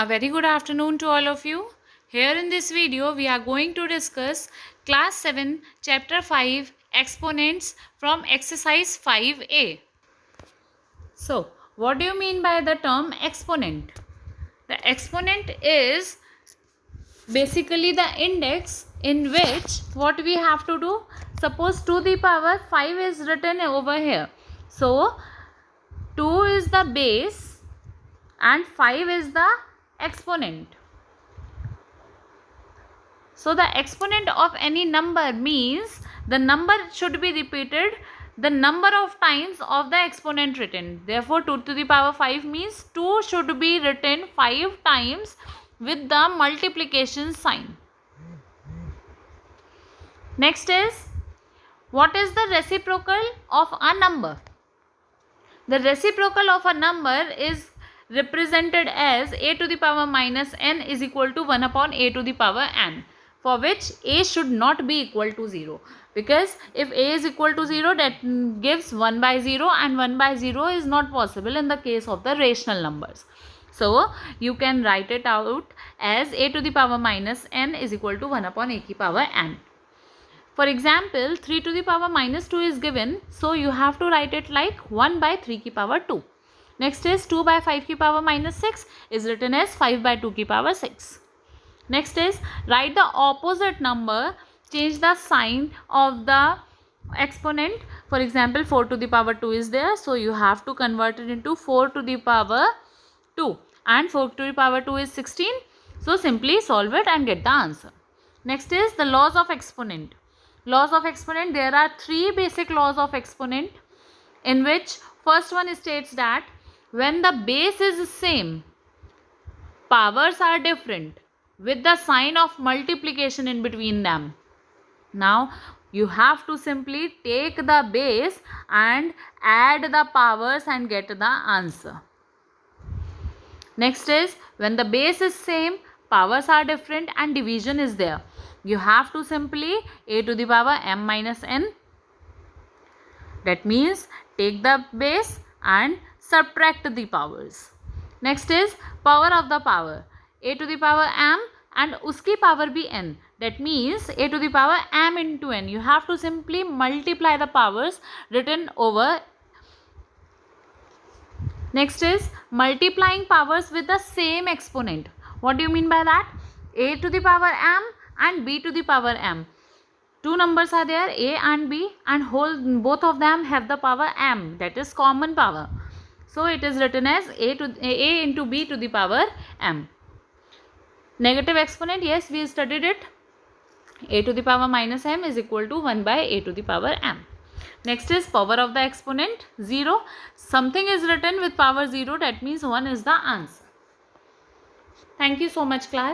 A very good afternoon to all of you. Here in this video, we are going to discuss Class 7, Chapter 5, Exponents from Exercise 5A. So, what do you mean by the term exponent? The exponent is basically the index in which what we have to do. Suppose 2 to the power 5 is written over here. So, 2 is the base and 5 is the exponent. So the exponent of any number means the number should be repeated the number of times of the exponent written. Therefore 2 to the power 5 means 2 should be written 5 times with the multiplication sign. Next is, what is the reciprocal of a number? The reciprocal of a number is represented as a to the power minus n is equal to 1 upon a to the power n, for which a should not be equal to 0, because if a is equal to 0, that gives 1 by 0, and 1 by 0 is not possible in the case of the rational numbers. So you can write it out as a to the power minus n is equal to 1 upon a to the power n. For example, 3 to the power minus 2 is given, so you have to write it like 1 by 3 to the power 2. Next is 2 by 5 to the power minus 6 is written as 5 by 2 to the power 6. Next is, write the opposite number, change the sign of the exponent. For example, 4 to the power 2 is there, so you have to convert it into 4 to the power 2, and 4 to the power 2 is 16. So simply solve it and get the answer. Next is the laws of exponent. Laws of exponent, there are 3 basic laws of exponent, in which first one states that when the base is same, powers are different with the sign of multiplication in between them. Now you have to simply take the base and add the powers and get the answer. Next is, when the base is same, powers are different and division is there. You have to simply a to the power m minus n. That means take the base and subtract the powers. Next is power of the power. A to the power m and uski power be n. That means a to the power m into n. You have to simply multiply the powers written over. Next is multiplying powers with the same exponent. What do you mean by that? A to the power m and b to the power m. 2 numbers are there, a and b, and both of them have the power m, that is common power. So it is written as a into b to the power m. Negative exponent, yes, we studied it. A to the power minus m is equal to 1 by a to the power m. Next is power of the exponent, 0. Something is written with power 0, that means 1 is the answer. Thank you so much, class.